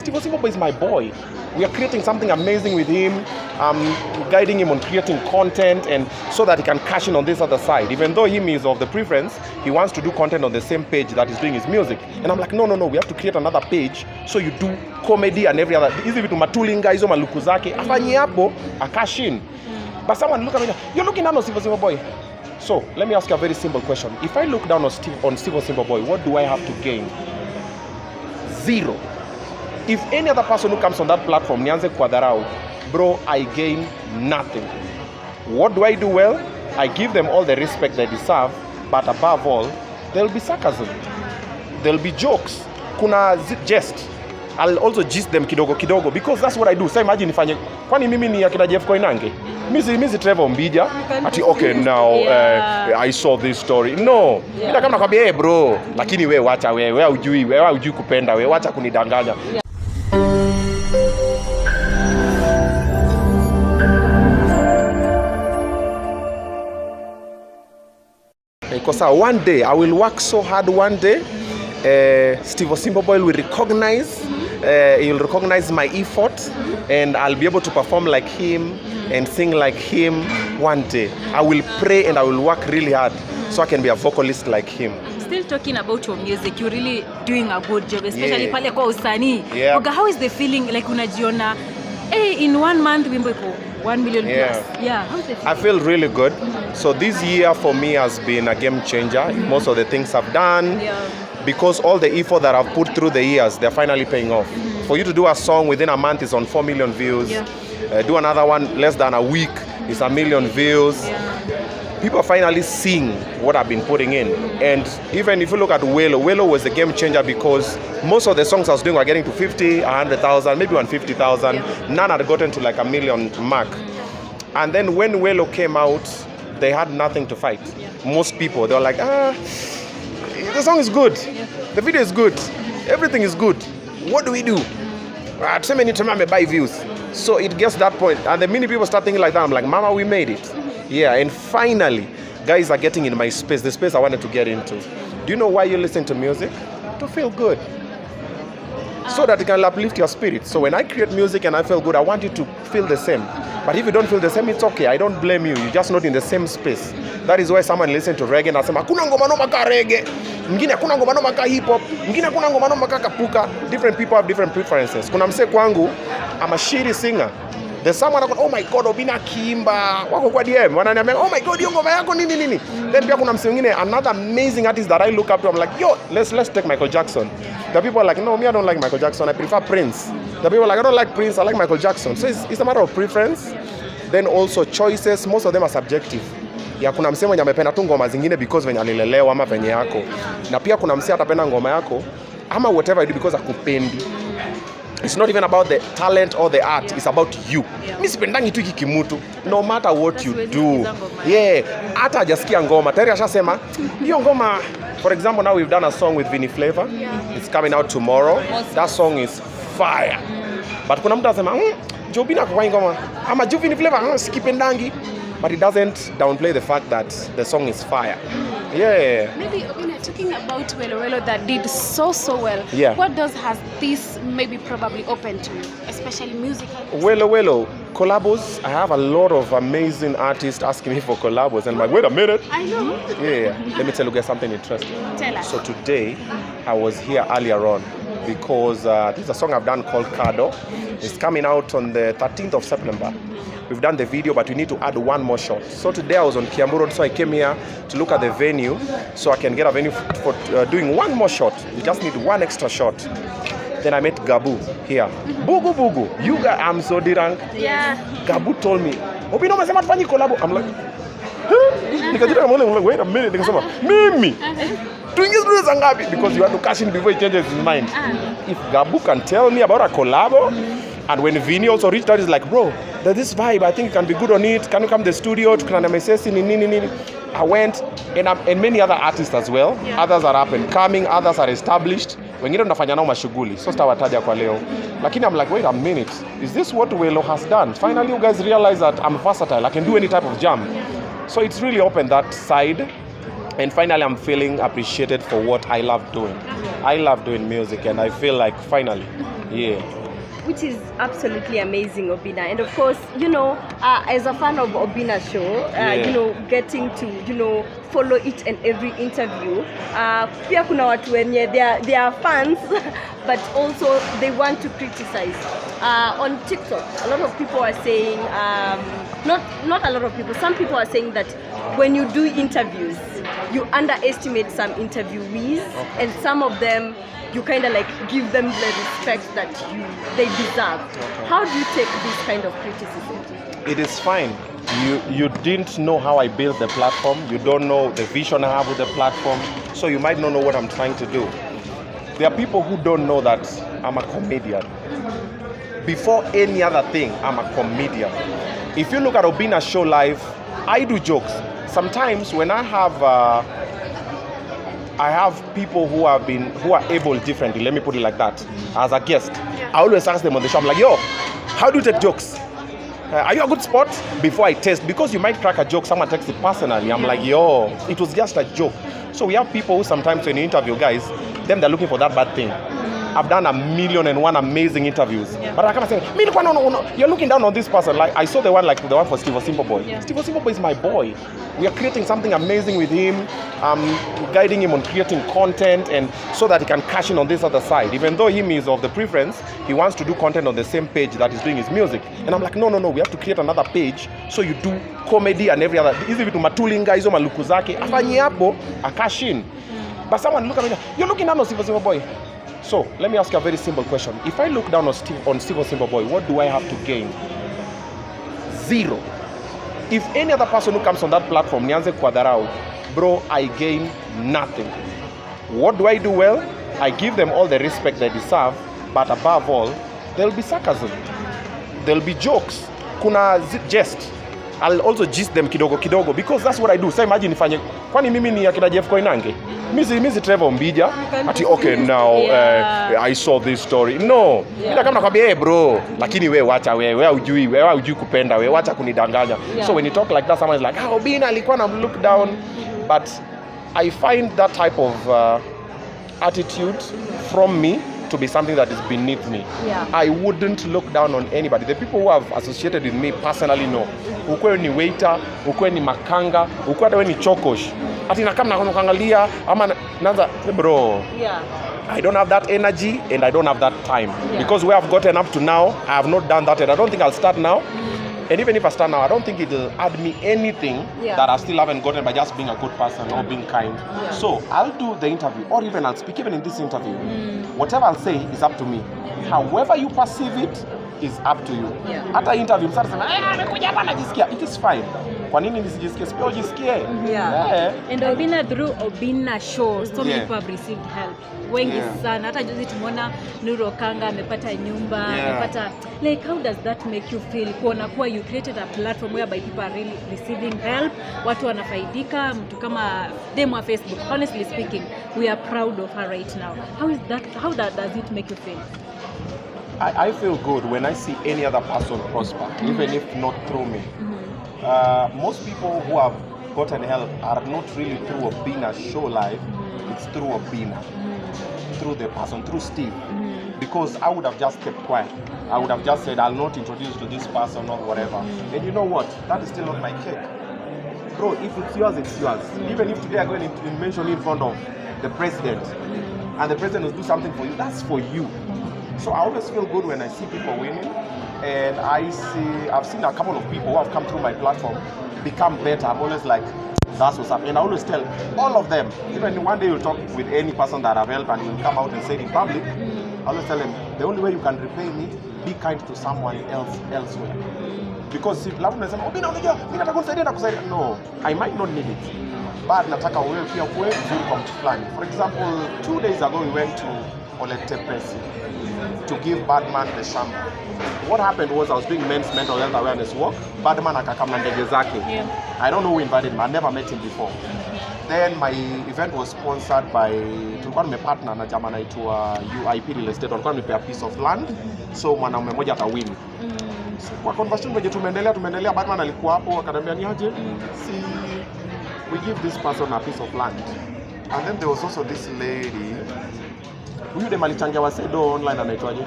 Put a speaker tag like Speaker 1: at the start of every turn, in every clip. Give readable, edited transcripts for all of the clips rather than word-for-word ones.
Speaker 1: Stevo is my boy. We are creating something amazing with him, guiding him on creating content, and so that he can cash in on this other side. Even though him is of the preference, he wants to do content on the same page that he's doing his music. And I'm like, no, we have to create another page so you do comedy and every other. Easy to matulinga hizo maluku zake. Afanye hapo, a cash in. But someone look at me, you're looking down on Stevo boy. So let me ask you a very simple question. If I look down on Stevo boy, what do I have to gain? Zero. If any other person who comes on that platform, nianze kuadharau, bro, I gain nothing. What do I do well? I give them all the respect they deserve, but above all, there'll be sarcasm. There'll be jokes. Kuna jest. I'll also gist them kidogo because that's what I do. So imagine ifanye, kwani mimi ni akina Jeff Koinange? Mimi Trevor Mbija. Ati okay now I saw this story. No. Ila kama nakwambia hey bro, lakini wewe wacha wewe hujui kupenda wewe wacha kunidanganya. Because one day I will work so hard. One day, Stevo boy will recognize. He'll recognize my effort, and I'll be able to perform like him and sing like him. One day, I will pray and I will work really hard so I can be a vocalist like him.
Speaker 2: Still talking about your music, you're really doing a good job, especially pale kwa usanii. Oga, how is the feeling like unajiona? Hey, in 1 month wimbo iko 1 million plus. Yeah, how's the feeling?
Speaker 1: I feel really good. So this year for me has been a game changer. Most of the things I've done, because all the effort that I've put through the years, they're finally paying off. For you to do a song within a month is on 4 million views. Do another one less than a week, it's 1 million views. People are finally seeing what I've been putting in. And even if you look at Welo was a game changer because most of the songs I was doing were getting to 50, 100,000, maybe 150,000. None had gotten to like 1 million mark. And then when Welo came out, they had nothing to fight. Most people, they were like, the song is good. The video is good. Everything is good. What do we do? So many times buy views. So it gets that point. And the many people start thinking like that. I'm like, mama, we made it. Yeah, and finally, guys are getting in my space, the space I wanted to get into. Do you know why you listen to music? To feel good. So that it can uplift your spirit. So when I create music and I feel good, I want you to feel the same. But if you don't feel the same, it's okay. I don't blame you. You're just not in the same space. That is why someone listens to reggae and I say, hakuna ngoma noma ka reggae. Mwingine hakuna ngoma noma ka hip hop. Mwingine hakuna ngoma noma ka kapuka. Different people have different preferences. Kuna mse kwangu, I'm a shitty singer. There's someone like, oh my God, Obinna Kimba, wako kwa DM, wananiambia, oh my God, hiyo ngoma yako nini. Then pia kuna mse mwingine, another amazing artist that I look up to. I'm like, yo, let's take Michael Jackson. The people are like, no, me I don't like Michael Jackson. I prefer Prince. The people are like, I don't like Prince. I like Michael Jackson. So it's a matter of preference. Then also choices. Most of them are subjective. Ya kuna mse mwenye amependa tu ngoma zingine because venye alilelewa ama venye yako. Na pia kuna mse atapenda ngoma yako ama whatever you do because akupendi. It's not even about the talent or the art. It's about you. Mimi sipendangi tu kimutu. No matter what you do. Yeah. Hata hajasikia ngoma. Tayari ashasema, hiyo ngoma. For example, now we've done a song with Vinny Flavor. It's coming out tomorrow. That song is fire. But kuna mtu anasema, Obinna kwa ngoma. Ama Vinny Flavor sikipendangi. But it doesn't downplay the fact that the song is fire. Yeah.
Speaker 3: Maybe Obinna, talking about Welo that did so well.
Speaker 1: Yeah.
Speaker 3: What has this maybe probably opened to you, especially musical?
Speaker 1: Welo, collabos. I have a lot of amazing artists asking me for collabos, and I'm like, wait a minute.
Speaker 3: I know.
Speaker 1: Yeah. Let me tell you guys something interesting.
Speaker 3: Tell us.
Speaker 1: So today, I was here earlier on because this is a song I've done called Kado. It's coming out on the 13th of September. We've done the video, but we need to add one more shot. So today I was on Kiambu Road, so I came here to look at the venue, so I can get a venue for doing one more shot. We just need one extra shot. Then I met Gabu here. Bugu. You guys, I'm so dirang.
Speaker 3: Yeah.
Speaker 1: Gabu told me, Obinna umesema tufanye collab. I'm like, huh? Nikajita kama like, wait a minute. Nikasema, mimi. Tuingize za ngapi? Because you have to cash in before he changes his mind. If Gabu can tell me about a collab, and when Vinny also reached out, he's like, bro, there's this vibe, I think it can be good on it. Can you come to the studio? I went, and many other artists as well. Others are up and coming, others are established. Wengine tunafanya nao mashughuli, so sitawataja kwa leo. Lakini I'm like, wait a minute, is this what Welo has done? Finally, you guys realize that I'm versatile, I can do any type of jam. So it's really opened that side. And finally, I'm feeling appreciated for what I love doing. I love doing music, and I feel like finally Yeah.
Speaker 4: Which is absolutely amazing, Obinna. And of course, you know, as a fan of Obinna's show, you know, getting to, you know, follow each and every interview. Pia kuna watu wenye they are fans, but also they want to criticize. On TikTok, a lot of people are saying, not a lot of people, some people are saying that when you do interviews, you underestimate some interviewees, and some of them, you kind of like give them the respect that they deserve. How do you take this kind of criticism?
Speaker 1: It is fine. You didn't know how I built the platform. You don't know the vision I have with the platform. So you might not know what I'm trying to do. There are people who don't know that I'm a comedian. Before any other thing, I'm a comedian. If you look at Obinna's show live, I do jokes. Sometimes when I have people who are able differently, let me put it like that, as a guest. I always ask them on the show, I'm like, yo, how do you take jokes? Are you a good sport? Before I test, because you might crack a joke, someone takes it personally. I'm like, yo, it was just a joke. So we have people who sometimes when you interview guys, then they're looking for that bad thing. I've done 1,000,001 amazing interviews, but I can't say, no, you're looking down on this person. Like I saw the one for Stevo Simple Boy. Stevo Simple Boy is my boy. We are creating something amazing with him, guiding him on creating content, and so that he can cash in on this other side. Even though him is of the preference, he wants to do content on the same page that he's doing his music. And I'm like, no, we have to create another page so you do comedy and every other. Easy to matulinga, hizo maluku zake, afanye hapo, a cash in. But someone look at me, you're looking down on Stevo Simple Boy. So, let me ask you a very simple question. If I look down on Stevo Simple Boy, what do I have to gain? Zero. If any other person who comes on that platform, nianze kuadharau, bro, I gain nothing. What do I do well? I give them all the respect they deserve, but above all, there'll be sarcasm. There'll be jokes. Kuna jest. I'll also gist them kidogo, because that's what I do. So imagine if kwani mimi ni akina Jeff Koinange? Mimi Trevor Mbija. Ati okay now I saw this story. No. Ila kama nakwambia hey bro, lakini wewe wacha wewe hujui kupenda wewe wacha kunidanganya. So when you talk like that, someone is like, Obinna alikuwa na look down, but I find that type of attitude from me to be something that is beneath me. I wouldn't look down on anybody. The people who have associated with me personally know. Ukwe ni waiter, ukwe ni makanga, ukwe hata ni chokosh. Ati nakama nakuangalia ama naanza bro. I don't have that energy and I don't have that time. Because where I've gotten up to now, I have not done that and I don't think I'll start now. And even if I start now, I don't think it'll add me anything that I still haven't gotten by just being a good person or being kind. So I'll do the interview, or even I'll speak even in this interview. Whatever I'll say is up to me. However you perceive it is up to you. After interview, msasa sema, amekuja hapa najisikia. It is fine. Kwa nini nisijisikie? Sio ujisikie.
Speaker 2: And Obinna through Obinna show, so many people have received help. Wengi sana. Hata juzi tumeona Nuru Kanga amepata nyumba, amepata, like how does that make you feel? Kuona kuwa you created a platform whereby people are really receiving help, watu wanafaidika, mtu kama demo wa Facebook. Honestly speaking, we are proud of her right now. How does it make you feel?
Speaker 1: I feel good when I see any other person prosper, even if not through me. Most people who have gotten help are not really through Obinna's show live, it's through Obinna, through the person, through Steve. Because I would have just kept quiet. I would have just said, I'll not introduce to this person or whatever. And you know what? That is still not my cake. Bro, if it's yours, it's yours. Even if today I go and mention in front of the president, and the president will do something for you, that's for you. So I always feel good when I see people winning, and I've seen a couple of people who have come through my platform become better. I'm always like, that's what's up. And I always tell all of them, even one day you'll talk with any person that I've helped and you'll come out and say it in public, I always tell them, the only way you can repay me, be kind to someone else elsewhere. Because if labda unasema, Obinna unajua, mimi nataka kunisaidia na kusaidia. No, I might not need it. But nataka wewe pia kuwe vizuri kwa mtu fulani. For example, 2 days ago we went to Oletepesi to give Badman the shampoo. What happened was I was doing men's mental health awareness work. Badman akakam na ndege zake. I don't know who invited me. I never met him before. Then my event was sponsored by, tulikuwa nimepartner na jamaa anaitwa UIP Real Estate. Walikuwa nimepea piece of land. So mwanaume mmoja atawin. Kwa conversation venye tumeendelea Badman alikuwa hapo akaniambia niaje, see, we give this person a piece of land. And then there was also this lady, Huyu dem alichangia wasedo online anaitwaje?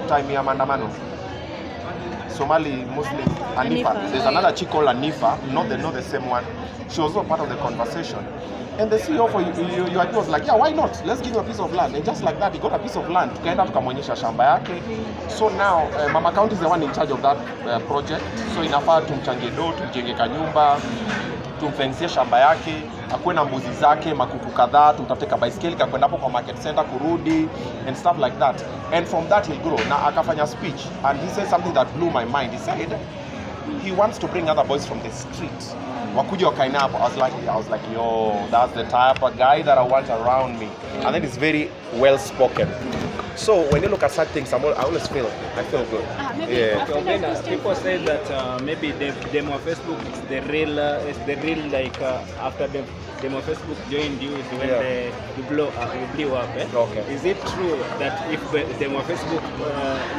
Speaker 1: Time ya maandamano. Somali Muslim Anifa. There's another chick called Anifa, not the same one. She was also part of the conversation. And the CEO for you was like, yeah, why not? Let's give you a piece of land. And just like that, he got a piece of land. Tukaenda tukamonyesha shamba yake. So now, Mama County is the one in charge of that project. So inafaa tumchangie do, tumjenge kanyumba, tumfensie shamba yake, akuwe na mbuzi zake, makuku kadhaa, tumtafute ka baiskeli kakwenda hapo kwa market center kurudi and stuff like that. And from that he'll grow. Na akafanya speech and he said something that blew my mind. He said he wants to bring other boys from the street. Wakuja wakaina hapo. I was like, yo, that's the type of guy that I want around me. And then it's very well spoken. So when you look at such things, I always feel good.
Speaker 5: People say that maybe the demo of Facebook is the real like after the demo of Facebook joined you is when you blew up. Eh?
Speaker 1: Okay.
Speaker 5: Is it true that if the demo of Facebook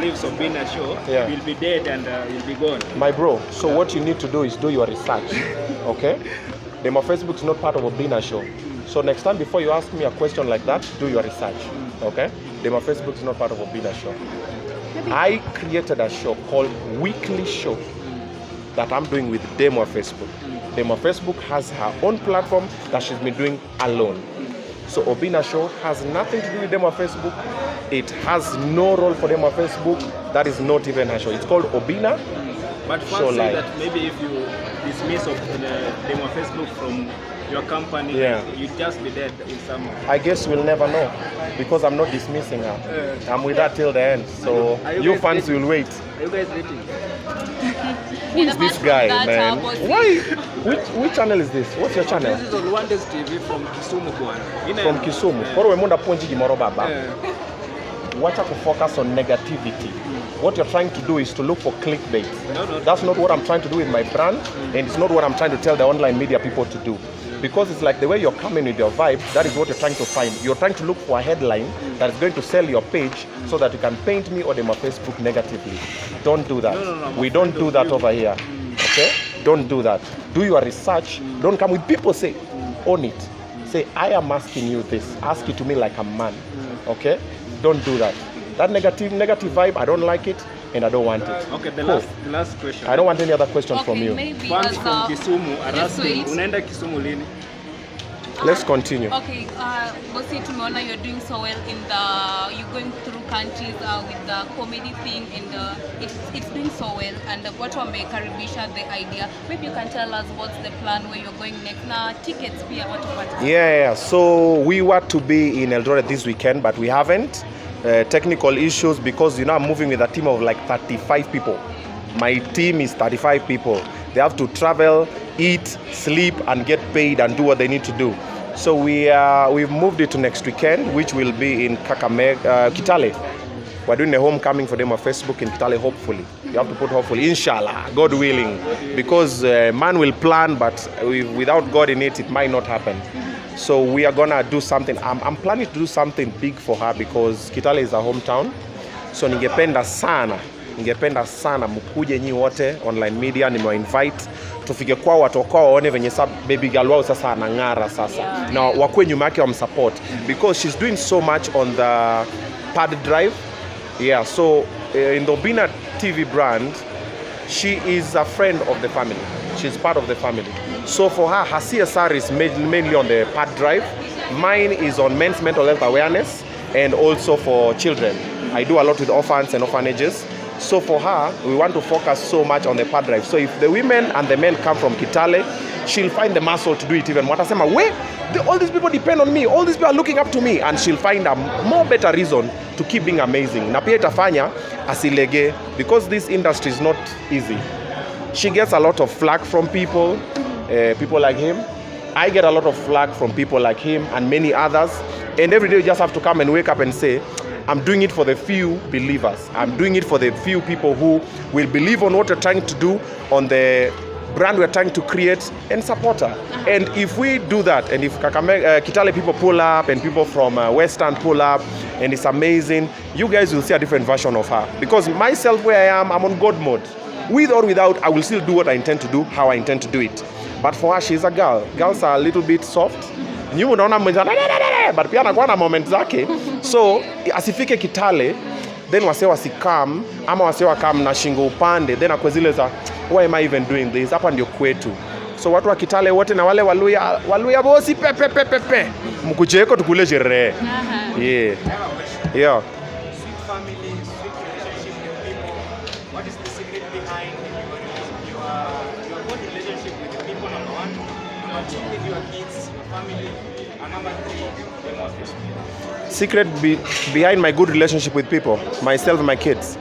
Speaker 5: leaves Obinna show, you'll be dead and you'll be gone?
Speaker 1: My bro, so what you need to do is do your research. Okay? Demo of Facebook is not part of Obinna show. So next time before you ask me a question like that, do your research. Okay? Demo Facebook is not part of Obinna show. I created a show called Weekly Show that I'm doing with Demo Facebook. Demo Facebook has her own platform that she's been doing alone. So Obinna show has nothing to do with Demo Facebook. It has no role for Demo Facebook. That is not even her show. It's called Obinna.
Speaker 5: But fans say that maybe if you dismiss of the Demo Facebook from your company, you'd just be dead in some...
Speaker 1: I guess we'll never know because I'm not dismissing her. I'm with her till the end. So you fans will wait.
Speaker 5: Are you guys waiting?
Speaker 1: Who is this guy, man? Why? Which channel is this? What's your channel?
Speaker 5: This is on SSTV from Kisumu.
Speaker 1: From Kisumu. Koro wemunda ponji jimoro baba. Wacha to focus on negativity. What you're trying to do is to look for clickbait. No. That's not what I'm trying to do with my brand, and it's not what I'm trying to tell the online media people to do. Because it's like the way you're coming with your vibe, that is what you're trying to find. You're trying to look for a headline that is going to sell your page so that you can paint me or my Facebook negatively. Don't do that. No, we don't do that over here. Okay? Don't do that. Do your research. Don't come with people say, own it. Say, I am asking you this. Ask it to me like a man. Okay? Don't do that. That negative vibe, I don't like it. And I don't want it.
Speaker 5: Okay, the last question.
Speaker 1: I don't want any other question from you.
Speaker 5: Fans from Kisumu are asking, unaenda Kisumu lini?
Speaker 1: Let's continue.
Speaker 6: Okay, Bossy, tumeona you're doing so well in the, you're going through countries with the comedy thing, and it's doing so well. And what wamekaribisha the idea. Maybe you can tell us what's the plan, where you're going next. Now, tickets, pia what to
Speaker 1: Yeah. So we were to be in Eldoret this weekend, but we haven't. Technical issues because I'm moving with a team of like 35 people. My team is 35 people. They have to travel, eat, sleep, and get paid and do what they need to do. So we've moved it to next weekend, which will be in Kitale. We're doing a homecoming for them on Facebook in Kitale, hopefully. You have to put hopefully, inshallah, God willing. Because man will plan, but without God in it, it might not happen. So we are gonna do something. I'm planning to do something big for her because Kitale is her hometown. So ningependa sana mkuje nyi wote online media, nimewainvite tufike kwa watu kwa waone venye baby girl wao sasa anang'ara sasa. Na wakwe nyuma yake wamsupport because she's doing so much on the pad drive. Yeah, so in the Obinna TV brand, she is a friend of the family. She's part of the family. So for her CSR is mainly on the pad drive. Mine is on men's mental health awareness and also for children. I do a lot with orphans and orphanages. So for her, we want to focus so much on the pad drive. So if the women and the men come from Kitale, she'll find the muscle to do it even. Watasema, all these people depend on me. All these people are looking up to me. And she'll find a more better reason to keep being amazing. Na pia itafanya asilege because this industry is not easy. She gets a lot of flack from people like him. I get a lot of flack from people like him and many others. And every day you just have to come and wake up and say, I'm doing it for the few believers. I'm doing it for the few people who will believe on what we're trying to do, on the brand we're trying to create, and support her. And if we do that, and if Kitale people pull up, and people from Western pull up, and it's amazing, you guys will see a different version of her. Because myself, where I am, I'm on God mode. With or without, I will still do what I intend to do, how I intend to do it. But for her, she's a girl. Girls are a little bit soft, Nyinyi unaona mmoja but pia anakuwa na moment zake. So asifike Kitale then wase wasikam ama wase wakam na shingo upande then akwe zile za why am I even doing this? Hapa ndio kwetu. So watu wa Kitale wote na wale Waluya bosi pepe mkujeko tukule sherehe. Yeah. Yeah.
Speaker 5: Sweet family, sweet relationship with people. What is the secret behind your good relationship with the people, number one? Number two, with your kids, your family. And number three, the most important.
Speaker 1: Secret behind my good relationship with people, myself and my kids.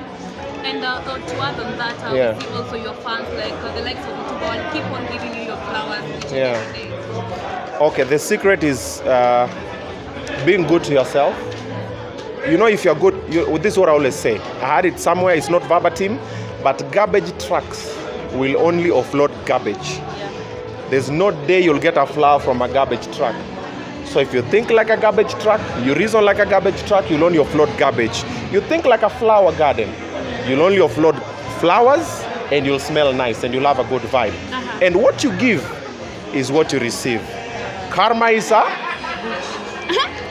Speaker 6: And to add on that,
Speaker 1: Yeah.
Speaker 6: we see also your fans, like the likes of Obinna, keep on giving you your flowers each
Speaker 1: Yeah.
Speaker 6: and every day.
Speaker 1: Okay, the secret is being good to yourself. You know, if you're good, this is what I always say. I had it somewhere, it's not verbatim, but garbage trucks will only offload garbage. There's no day you'll get a flower from a garbage truck. So if you think like a garbage truck, you reason like a garbage truck, you'll only offload garbage. You think like a flower garden, you'll only offload flowers and you'll smell nice and you'll have a good vibe. And what you give is what you receive. Karma is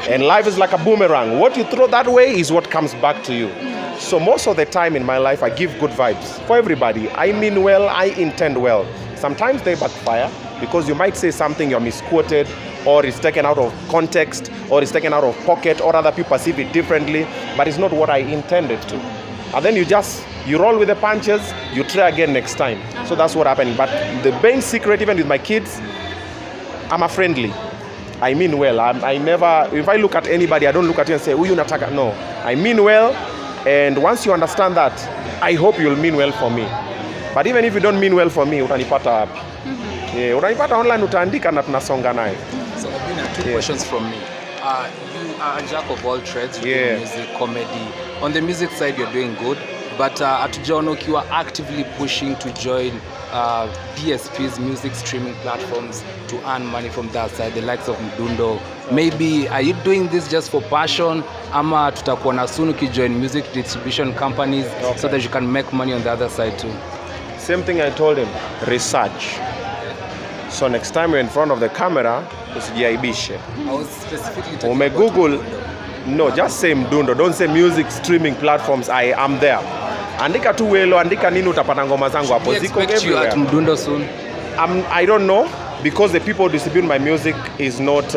Speaker 1: and life is like a boomerang. What you throw that way is what comes back to you. So most of the time in my life, I give good vibes for everybody. I mean well, I intend well. Sometimes they backfire because you might say something you're misquoted or it's taken out of context or it's taken out of pocket or other people perceive it differently, but it's not what I intended to. And then you roll with the punches, you try again next time. So that's what happened. But the main secret, even with my kids, I'm a friendly. I mean well. I never, if I look at anybody, I don't look at you and say, "Uyu nataka." No, I mean well. And once you understand that, I hope you'll mean well for me. But even if you don't mean well for me, utanipata wapi? Yeah, utanipata online, utaandika na tunasonga naye.
Speaker 7: So Obinna, two questions from me. You are a jack of all trades, you do music, comedy. On the music side, you're doing good. But at Jonok, you are actively pushing to join DSPs, music streaming platforms, to earn money from that side, the likes of Mdundo. Maybe, are you doing this just for passion? Ama tutakuwa na soon join music distribution companies so that you can make money on the other side too?
Speaker 1: Same thing I told him, research. So next time you're in front of the camera, usijiaibishe.
Speaker 7: I was specifically talking about
Speaker 1: Google, no, just say Mdundo. Don't say music streaming platforms. I am there. Andika tu welo, andika nini utapata ngoma zangu hapo.
Speaker 7: Ziko everywhere. You at Mdundo soon?
Speaker 1: I don't know because the people who distribute my music is not.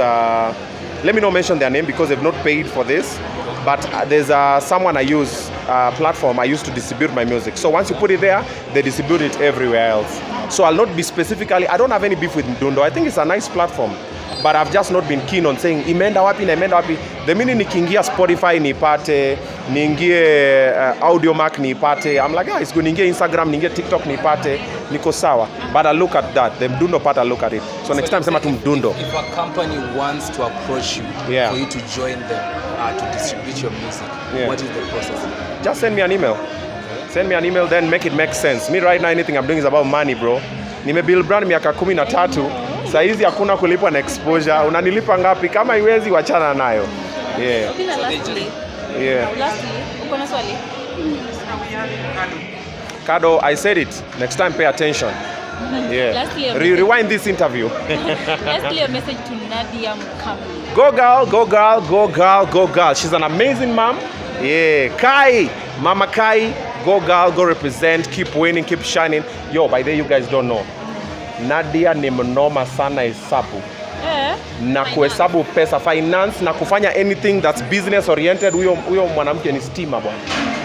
Speaker 1: Let me not mention their name because they've not paid for this. But there's someone I use platform I used to distribute my music. So once you put it there, they distribute it everywhere else. So I'll not be specifically. I don't have any beef with Mdundo. I think it's a nice platform. But I've just not been keen on saying imeenda wapi na imeenda wapi. The minute nikiingia Spotify nipate, niingie Audiomack nipate, I'm like, it's good. Niingie Instagram, niingie TikTok nipate, niko sawa. But I look at that. The Mdundo part, I look at it. So next time, sema tu Mdundo.
Speaker 7: If a company wants to approach you for you to join them to distribute your music, what is the process?
Speaker 1: Just send me an email. Send me an email, then make it make sense. Me right now, anything I'm doing is about money, bro. Nimebuild brand miaka 13. Saizi hakuna kulipwa na exposure. Unanilipa ngapi? Kama iwezi wachana nayo. Yeah.
Speaker 2: Lastly, uko na swali?
Speaker 1: Kado, I said it. Next time, pay attention. Yeah.
Speaker 2: Lastly,
Speaker 1: Rewind this interview.
Speaker 2: Lastly, a message to Nadia Mukami.
Speaker 1: Go girl, go girl, go girl, go girl. She's an amazing mom. Yeah. Kai, Mama Kai, go girl, go represent, keep winning, keep shining. Yo, by the way, you guys don't know. Nadia ni mnoma sana hesabu. Na kuhesabu pesa, finance na kufanya anything that's business oriented. Huyo mwanamke ni stima bwana.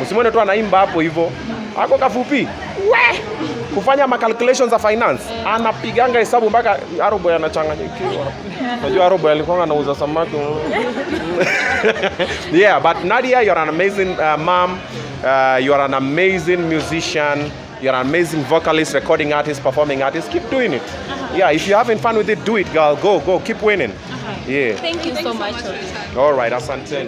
Speaker 1: Msimuone tu anaimba hapo hivyo. Ako kafupi. Kufanya ma calculations za finance. Anapiganga hesabu mpaka Arobo anachanganyikiwa. Unajua Arobo alikuwa anauza samaki. Yeah, but Nadia, you're an amazing mom. You are an amazing musician. You're an amazing vocalist, recording artist, performing artist. Keep doing it. Yeah, if you're having fun with it, do it, girl. Go. Keep winning. Yeah.
Speaker 2: Thank you so much.
Speaker 1: All right, asante.